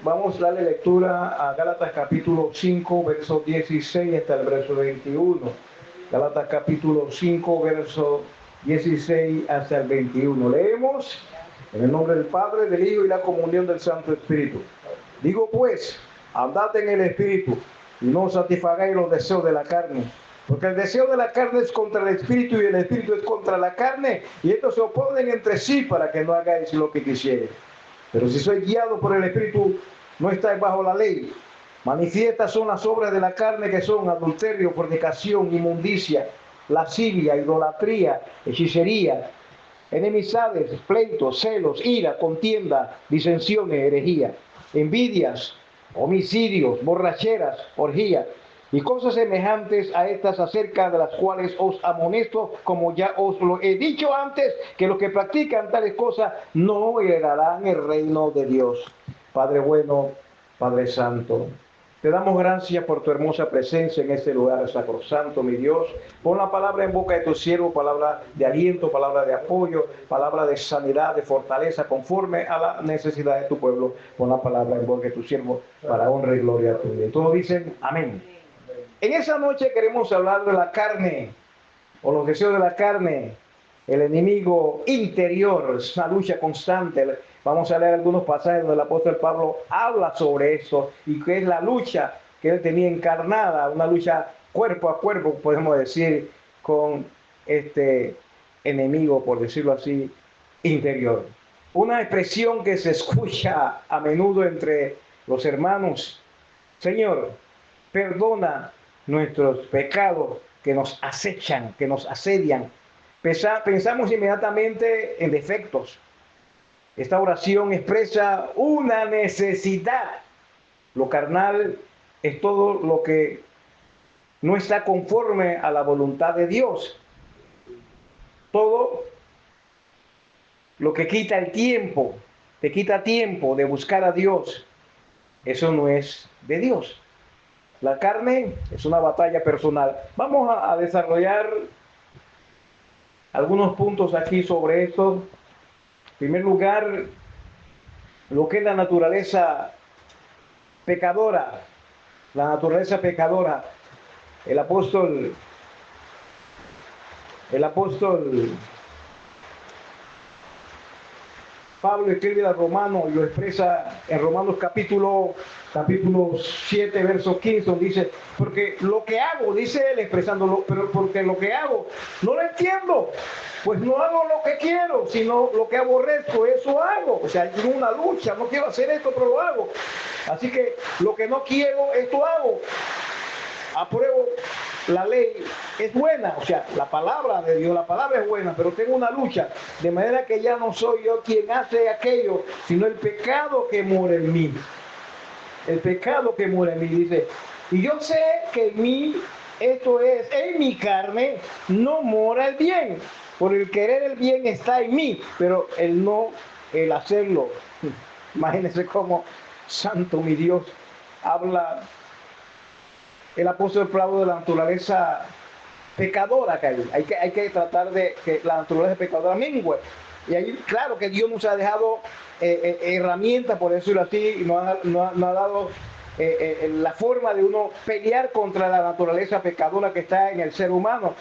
vamos a darle lectura a Gálatas capítulo 5, verso 16 hasta el verso 21. Gálatas capítulo 5, verso 16 hasta el 21. Leemos en el nombre del Padre, del Hijo y la comunión del Santo Espíritu. Digo pues, andad en el Espíritu y no satisfagáis los deseos de la carne. Porque el deseo de la carne es contra el Espíritu y el Espíritu es contra la carne. Y estos se oponen entre sí para que no hagáis lo que quisierais. Pero si sois guiados por el Espíritu, no estáis bajo la ley. Manifiestas son las obras de la carne, que son adulterio, fornicación, inmundicia, lascivia, idolatría, hechicería, enemistades, pleitos, celos, ira, contienda, disensiones, herejía, envidias, homicidios, borracheras, orgías y cosas semejantes a estas, acerca de las cuales os amonesto, como ya os lo he dicho antes, que los que practican tales cosas no heredarán el reino de Dios. Padre bueno, Padre santo, te damos gracias por tu hermosa presencia en este lugar sacrosanto, mi Dios. Pon la palabra en boca de tu siervo, palabra de aliento, palabra de apoyo, palabra de sanidad, de fortaleza, conforme a la necesidad de tu pueblo. Pon la palabra en boca de tu siervo para honra y gloria tuya. Y todos dicen amén. En esa noche queremos hablar de la carne, o los deseos de la carne, el enemigo interior, es una lucha constante. Vamos a leer algunos pasajes donde el apóstol Pablo habla sobre eso y que es la lucha que él tenía encarnada, una lucha cuerpo a cuerpo, podemos decir, con este enemigo, por decirlo así, interior. Una expresión que se escucha a menudo entre los hermanos: Señor, perdona nuestros pecados que nos acechan, que nos asedian. Pensamos inmediatamente en defectos. Esta oración expresa una necesidad. Lo carnal es todo lo que no está conforme a la voluntad de Dios. Todo lo que quita el tiempo, te quita tiempo de buscar a Dios, eso no es de Dios. La carne es una batalla personal. Vamos a desarrollar algunos puntos aquí sobre esto. En primer lugar, lo que es la naturaleza pecadora. La naturaleza pecadora. El apóstol Pablo escribe a Romanos y lo expresa en Romanos capítulo 7, verso 15, donde dice: porque lo que hago, dice él expresándolo, pero porque lo que hago no lo entiendo, pues no hago lo que quiero, sino lo que aborrezco, eso hago. O sea, hay una lucha, no quiero hacer esto, pero lo hago. Así que lo que no quiero, esto hago. Apruebo la ley, es buena, o sea, la palabra de Dios, la palabra es buena, pero tengo una lucha, de manera que ya no soy yo quien hace aquello, sino el pecado que mora en mí. El pecado que mora en mí, dice. Y yo sé que en mí, esto es, en mi carne, no mora el bien. Por el querer el bien está en mí, pero el hacerlo. Imagínense cómo santo mi Dios habla el apóstol Pablo de la naturaleza pecadora que hay. Hay que tratar de que la naturaleza pecadora mingüe. Y ahí, claro que Dios nos ha dejado herramientas, por decirlo así, y nos ha dado la forma de uno pelear contra la naturaleza pecadora que está en el ser humano,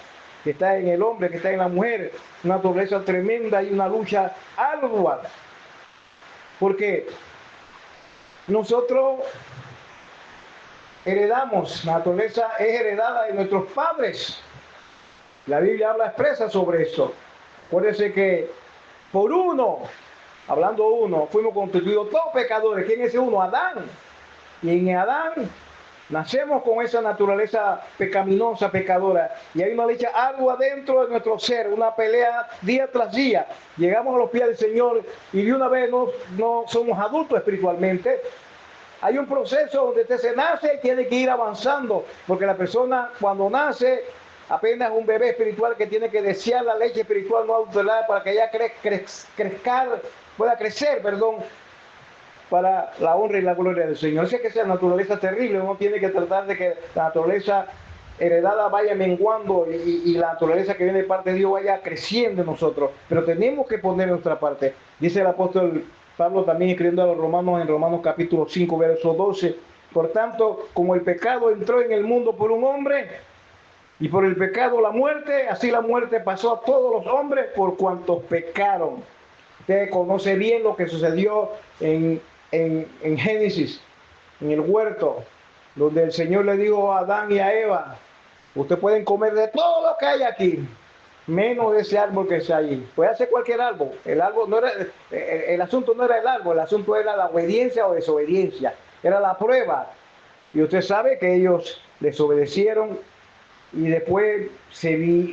que está en el hombre, que está en la mujer. Una naturaleza tremenda y una lucha ardua. Porque nosotros heredamos, la naturaleza es heredada de nuestros padres. La Biblia habla expresa sobre eso. Acuérdense que por uno, hablando uno, fuimos constituidos todos pecadores. ¿Quién es ese uno? Adán. Y en Adán nacemos con esa naturaleza pecaminosa, pecadora. Y hay una lucha ardua dentro de nuestro ser, una pelea día tras día. Llegamos a los pies del Señor y de una vez no somos adultos espiritualmente. Hay un proceso donde usted se nace y tiene que ir avanzando, porque la persona cuando nace apenas un bebé espiritual que tiene que desear la leche espiritual no adulterada para que ella pueda crecer, para la honra y la gloria del Señor. Esa es que esa naturaleza terrible, uno tiene que tratar de que la naturaleza heredada vaya menguando y la naturaleza que viene de parte de Dios vaya creciendo en nosotros, pero tenemos que poner nuestra parte. Dice el apóstol Pablo también escribiendo a los romanos en Romanos capítulo 5, verso 12. Por tanto, como el pecado entró en el mundo por un hombre, y por el pecado la muerte, así la muerte pasó a todos los hombres por cuantos pecaron. Usted conoce bien lo que sucedió en Génesis, en el huerto, donde el Señor le dijo a Adán y a Eva, ustedes pueden comer de todo lo que hay aquí, menos de ese árbol que está allí. Puede hacer cualquier árbol. El árbol no era, el asunto no era el árbol, el asunto era la obediencia o desobediencia. Era la prueba. Y usted sabe que ellos desobedecieron y después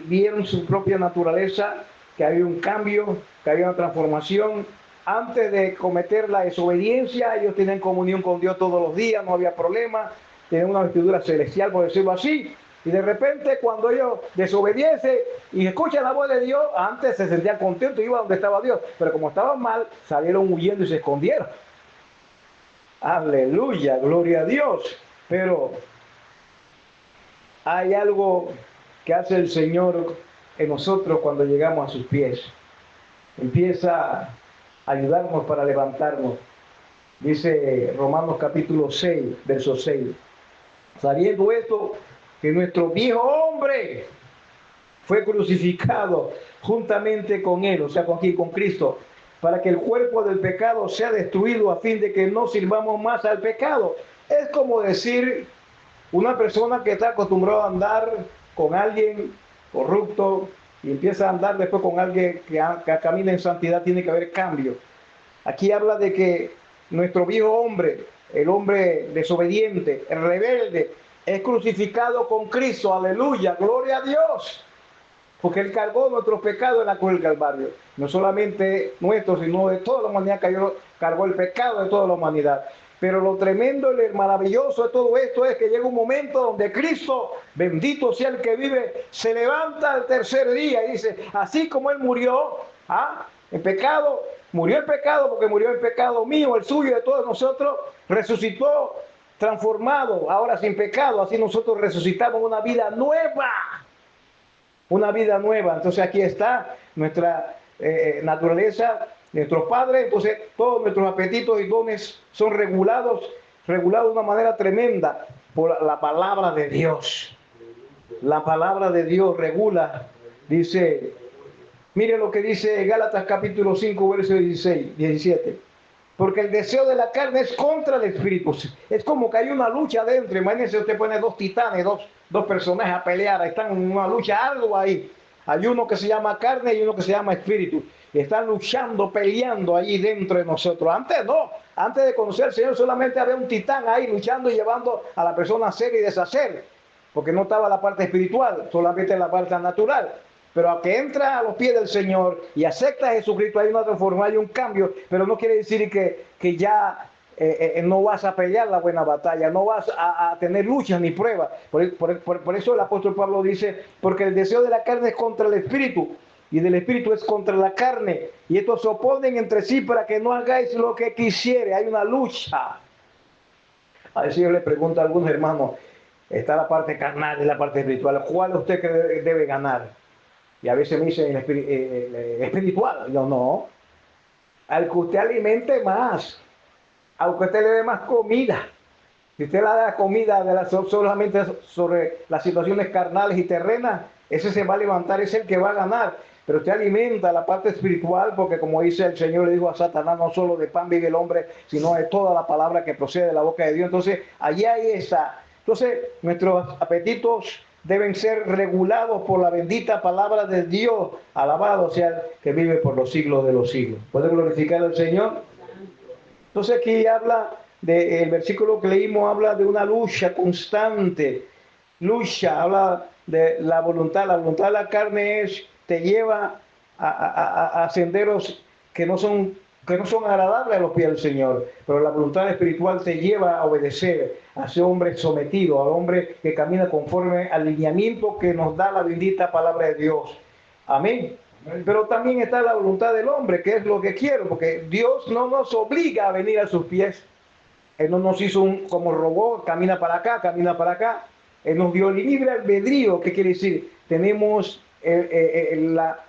vieron su propia naturaleza, que había un cambio, que había una transformación. Antes de cometer la desobediencia, ellos tenían comunión con Dios todos los días, no había problema, tenían una vestidura celestial, por decirlo así. Y de repente, cuando ellos desobedecen y escuchan la voz de Dios, antes se sentían contentos y iban donde estaba Dios, pero como estaban mal, salieron huyendo y se escondieron. Aleluya, gloria a Dios. Pero hay algo que hace el Señor en nosotros cuando llegamos a sus pies. Empieza a ayudarnos para levantarnos. Dice Romanos capítulo 6, verso 6. Sabiendo esto, que nuestro viejo hombre fue crucificado juntamente con él, o sea, con Cristo, para que el cuerpo del pecado sea destruido a fin de que no sirvamos más al pecado. Es como decir, una persona que está acostumbrada a andar con alguien corrupto y empieza a andar después con alguien que camina en santidad, tiene que haber cambio. Aquí habla de que nuestro viejo hombre, el hombre desobediente, el rebelde, es crucificado con Cristo. Aleluya, gloria a Dios. Porque Él cargó nuestros pecados en la cruz del Calvario. No solamente nuestros, sino de toda la humanidad, cargó el pecado de toda la humanidad. Pero lo tremendo y maravilloso de todo esto es que llega un momento donde Cristo, bendito sea el que vive, se levanta al tercer día y dice, así como Él murió, en pecado, murió el pecado porque murió el pecado mío, el suyo, de todos nosotros, resucitó transformado, ahora sin pecado, así nosotros resucitamos una vida nueva. Una vida nueva. Entonces aquí está nuestra naturaleza, nuestros padres. Entonces todos nuestros apetitos y dones son regulados de una manera tremenda por la palabra de Dios. La palabra de Dios regula. Dice, mire lo que dice Gálatas capítulo 5, verso 16, 17. Porque el deseo de la carne es contra el espíritu. Es como que hay una lucha adentro. Imagínense, usted pone dos titanes, dos personajes a pelear. Están en una lucha, algo ahí. Hay uno que se llama carne y uno que se llama espíritu. Y están luchando, peleando allí dentro de nosotros. Antes no. Antes de conocer al Señor solamente había un titán ahí luchando y llevando a la persona a hacer y deshacer. Porque no estaba la parte espiritual, solamente la parte natural. Pero a que entra a los pies del Señor y acepta a Jesucristo, hay una transformación, hay un cambio, pero no quiere decir que ya no vas a pelear la buena batalla, no vas a tener luchas ni pruebas. Por eso el apóstol Pablo dice, porque el deseo de la carne es contra el espíritu, y del espíritu es contra la carne, y estos se oponen entre sí para que no hagáis lo que quisiere. Hay una lucha. A veces yo le pregunto a algunos hermanos, está la parte carnal y la parte espiritual, ¿cuál usted debe ganar? Y a veces me dicen espiritual. Yo no. Al que usted alimente más, al que usted le dé más comida. Si usted le da comida solamente sobre las situaciones carnales y terrenas, ese se va a levantar, es el que va a ganar. Pero usted alimenta la parte espiritual, porque como dice el Señor, le dijo a Satanás, no solo de pan vive el hombre, sino de toda la palabra que procede de la boca de Dios. Entonces, allí hay esa. Entonces, nuestros apetitos deben ser regulados por la bendita palabra de Dios. Alabado sea el que vive por los siglos de los siglos. ¿Puede glorificar al Señor? Entonces aquí habla, el versículo que leímos habla de una lucha constante. Lucha, habla de la voluntad. La voluntad de la carne te lleva a senderos que no son agradables a los pies del Señor, pero la voluntad espiritual te lleva a obedecer, a ser hombre sometido, a hombre que camina conforme al lineamiento que nos da la bendita palabra de Dios. Amén. Pero también está la voluntad del hombre, que es lo que quiero, porque Dios no nos obliga a venir a sus pies. Él no nos hizo como robot, camina para acá, camina para acá. Él nos dio libre albedrío. ¿Qué quiere decir? Tenemos la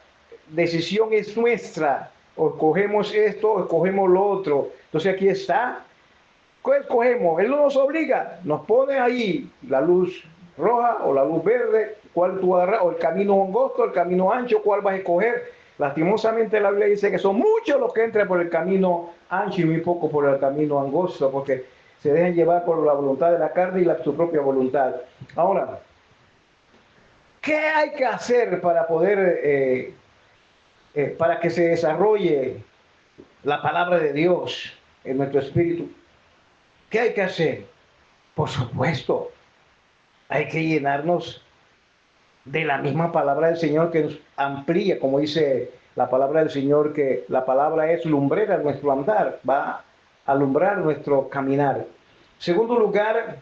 decisión es nuestra. o escogemos esto, o escogemos lo otro. Entonces aquí está. ¿Cuál escogemos? Él no nos obliga, nos pone ahí la luz roja o la luz verde, cuál tú agarras, o el camino angosto, el camino ancho, cuál vas a escoger. Lastimosamente la Biblia dice que son muchos los que entran por el camino ancho y muy poco por el camino angosto, porque se dejan llevar por la voluntad de la carne y su propia voluntad. Ahora, ¿qué hay que hacer para poder, para que se desarrolle la palabra de Dios en nuestro espíritu? ¿Qué hay que hacer? Por supuesto, hay que llenarnos de la misma palabra del Señor que nos amplía, como dice la palabra del Señor, que la palabra es lumbrera en nuestro andar, va a alumbrar nuestro caminar. Segundo lugar,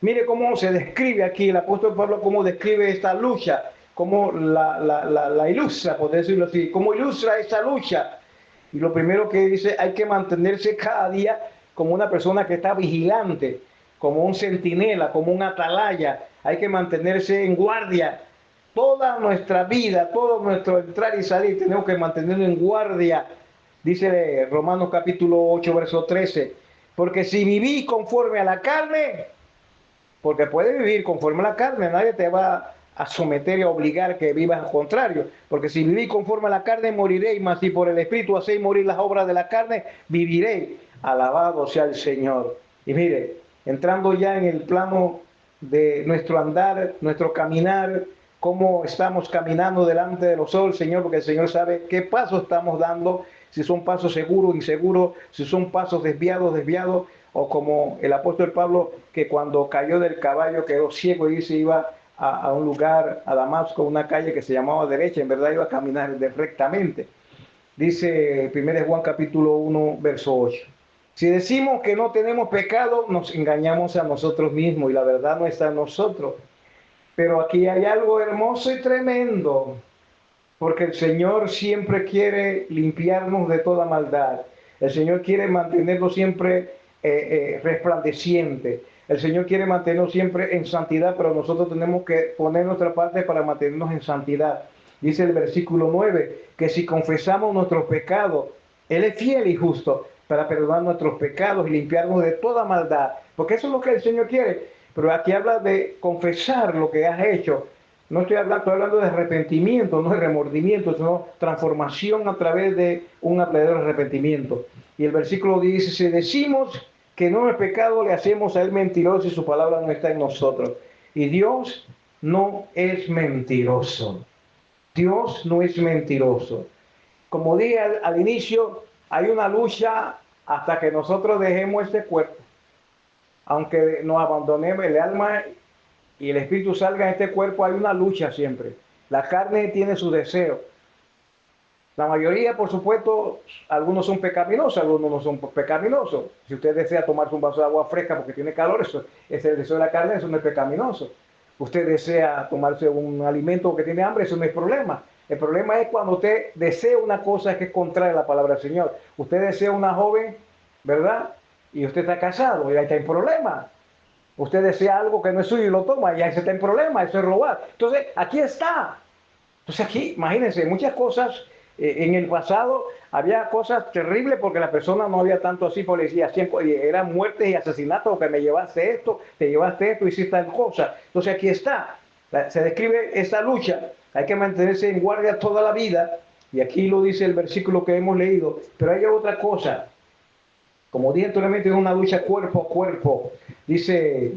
mire cómo se describe aquí el apóstol Pablo, cómo describe esta lucha, cómo la ilustra, por decirlo así, cómo ilustra esta lucha. Y lo primero que dice, hay que mantenerse cada día como una persona que está vigilante, como un centinela, como un atalaya. Hay que mantenerse en guardia. Toda nuestra vida, todo nuestro entrar y salir, tenemos que mantenerlo en guardia. Dice Romanos capítulo 8, verso 13. Porque si vivís conforme a la carne, porque puedes vivir conforme a la carne, nadie te va a someter y a obligar que vivas al contrario, porque si vivís conforme a la carne moriréis, mas si por el Espíritu hacéis morir las obras de la carne, viviréis. Alabado sea el Señor. Y mire, entrando ya en el plano de nuestro andar, nuestro caminar, cómo estamos caminando delante de los ojos del Señor, porque el Señor sabe qué pasos estamos dando, si son pasos seguros, inseguros, si son pasos desviados, desviados, o como el apóstol Pablo, que cuando cayó del caballo quedó ciego y se iba a un lugar, a Damasco, una calle que se llamaba derecha, en verdad iba a caminar rectamente. Dice 1 Juan capítulo 1, verso 8. Si decimos que no tenemos pecado, nos engañamos a nosotros mismos y la verdad no está en nosotros. Pero aquí hay algo hermoso y tremendo, porque el Señor siempre quiere limpiarnos de toda maldad. El Señor quiere mantenernos siempre resplandeciente. El Señor quiere mantenernos siempre en santidad, pero nosotros tenemos que poner nuestra parte para mantenernos en santidad. Dice el versículo 9, que si confesamos nuestros pecados, Él es fiel y justo para perdonar nuestros pecados y limpiarnos de toda maldad. Porque eso es lo que el Señor quiere. Pero aquí habla de confesar lo que has hecho. No estoy hablando de arrepentimiento, no de remordimiento, sino transformación a través de un verdadero arrepentimiento. Y el versículo dice, si decimos que no es pecado, le hacemos a él mentiroso y su palabra no está en nosotros. Y Dios no es mentiroso. Dios no es mentiroso. Como dije al inicio, hay una lucha hasta que nosotros dejemos este cuerpo. Aunque nos abandonemos, el alma y el espíritu salga de este cuerpo, hay una lucha siempre. La carne tiene su deseo. La mayoría, por supuesto, algunos son pecaminosos, algunos no son pecaminosos. Si usted desea tomarse un vaso de agua fresca porque tiene calor, eso es el deseo de la carne, eso no es pecaminoso. Usted desea tomarse un alimento porque tiene hambre, eso no es problema. El problema es cuando usted desea una cosa que es contraria a la palabra del Señor. Usted desea una joven, ¿verdad? Y usted está casado y ahí está en problema. Usted desea algo que no es suyo y lo toma y ahí se está en problema, eso es robar. Entonces, aquí está. Entonces aquí, imagínense, muchas cosas, en el pasado había cosas terribles porque la persona no había tanto así, policía, eran muertes y asesinatos, porque me llevaste esto, te llevaste esto, hiciste tal cosa. Entonces aquí está, se describe esta lucha, hay que mantenerse en guardia toda la vida, y aquí lo dice el versículo que hemos leído, pero hay otra cosa, como dije anteriormente, es una lucha cuerpo a cuerpo, dice